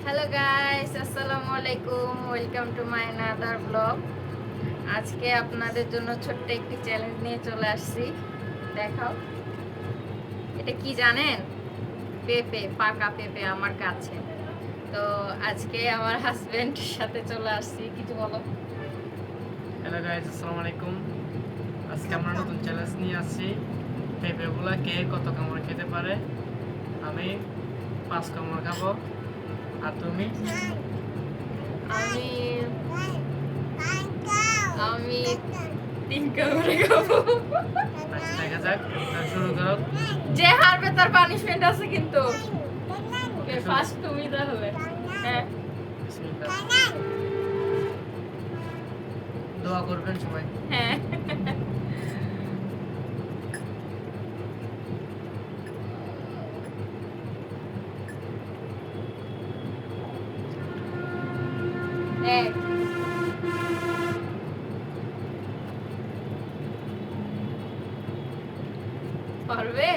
Hello guys, আসসালামু আলাইকুম। Welcome to my another blog. আজকে আপনাদের জন্য ছোট্ট একটি চ্যালেঞ্জ নিয়ে চলে আসছি। দেখাও, এটা কি জানেন? পেঁপে, পাকা পেঁপে আমার কাছে। তো আজকে আমার হাজবেন্ডের সাথে চলে আসছি। কিছু বলো। হ্যালো গাইস, আসসালামু আলাইকুম। আজকে আমরা নতুন চ্যালেঞ্জ নিয়ে আসছি। পেঁপেগুলা কে কত কামড় খেতে পারে। আমি 5 কামড় খাবো, আর তুমি? আমি আমি 3 কামড়ে খাবো। আচ্ছা, দেখা যাক। তাহলে শুরু করো। যে হারবে তার পানিশমেন্ট আছে কিন্তু। ওকে, ফার্স্ট তুমি তাহলে। হ্যাঁ, বিসমিল্লাহ। দোয়া করবেন সবাই। হ্যাঁ। এক, পারবে?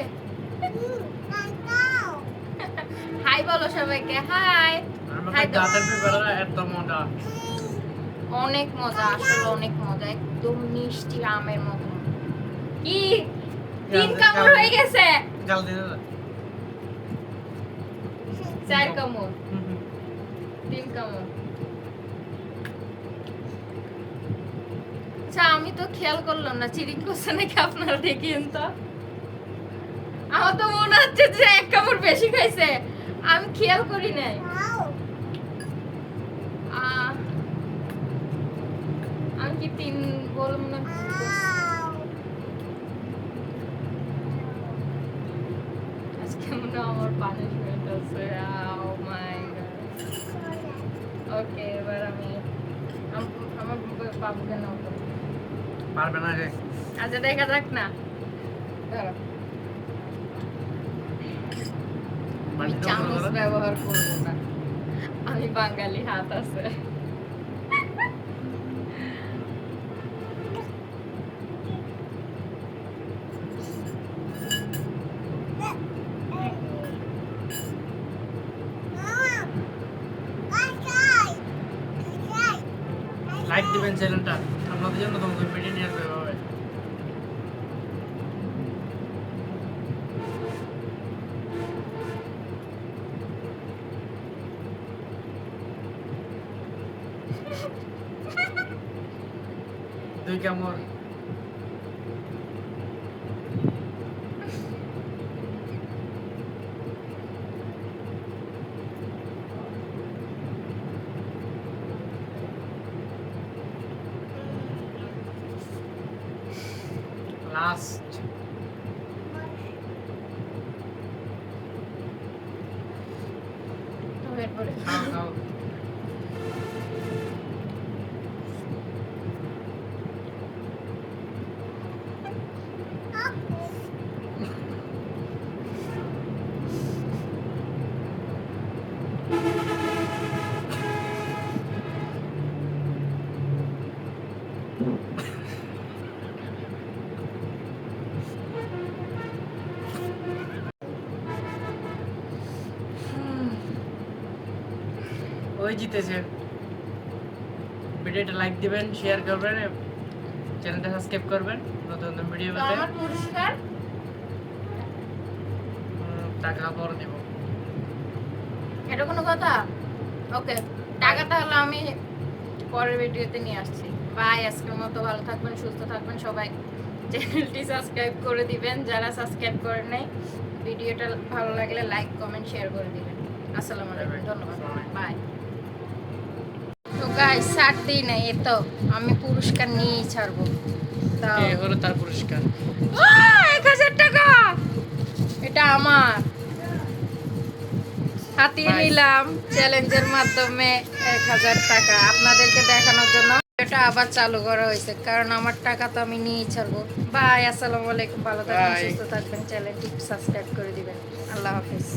হাই বলো সবাইকে, হাই। হাই তো। গাছের পেঁপেরা এত মজা। অনেক মজা, আসলে অনেক মজা, একদম মিষ্টি আমের মতো। কি 3 কামড় হয়ে গেছে? গাল দিয়ে দাও। 4 কামড়, 3 কামড়। আচ্ছা, আমি তো খেয়াল করলাম না, চিরিং করছে নাকি আপনারা দেখিয়েন তো। আমার তো মনে হচ্ছে যে 1 কামড় বেশি খাইছে, আমি খেয়াল করি নাই। আহ, আমি কি 3 বললাম না? আজকে মনে হয় আমার পানিশমেন্ট আছে। ও মাই গড। ওকে, এবার আমি আমার বাবুকে নাও তো। পারবে না রে। আচ্ছা, দেখা যাক না। ধরো, আমি বাড়িতে চামচ করো। ব্যবহার করব না, আমি বাঙালি, হাত আছে। লাইক দিবেন চ্যানেলটা, আপনাদের জন্য তোমাদের ভিডিও নিয়ে আসবে এভাবে। 2 কামড়। লাস্ট। তো এরপরে খাও খাও। ওই জিতেছে। ভিডিওটা লাইক দিবেন, শেয়ার করবেন, চ্যানেলটা সাবস্ক্রাইব করবেন নতুন নতুন ভিডিও তো পেতে। আমার পুরস্কার টাকা পরে দিব। এটা কোনো কথা? ওকে, টাকা তাহলে আমি পরের ভিডিওতে নিয়ে আসছি। বাই, আজকের মতো ভালো থাকবেন, সুস্থ থাকবেন সবাই। চ্যানেলটি সাবস্ক্রাইব করে দিবেন যারা সাবস্ক্রাইব করেন নাই। ভিডিওটা ভালো লাগলে লাইক, কমেন্ট, শেয়ার করে দিবেন। আসসালামু আলাইকুম, ধন্যবাদ, বাই। তো গাইস, ছাড় দিই না, এ তো আমি পুরস্কার নিয়েই ছাড়বো। তাও এই হলো তার পুরস্কার। 1000 টাকা, এটা আমার হাতিয়ে Nice. নিলাম চ্যালেঞ্জের মাধ্যমে। 1000 টাকা আপনাদেরকে দেখানোর জন্য এটা আবার চালু করা হয়েছে, কারণ আমার টাকা তো আমি নিয়েই ছাড়বো। বাই, আসসালামু আলাইকুম, ভালো থাকবেন, Bye. সুস্থ থাকবেন, চ্যানেলটি সাবস্ক্রাইব করে দিবেন। আল্লাহ হাফিজ।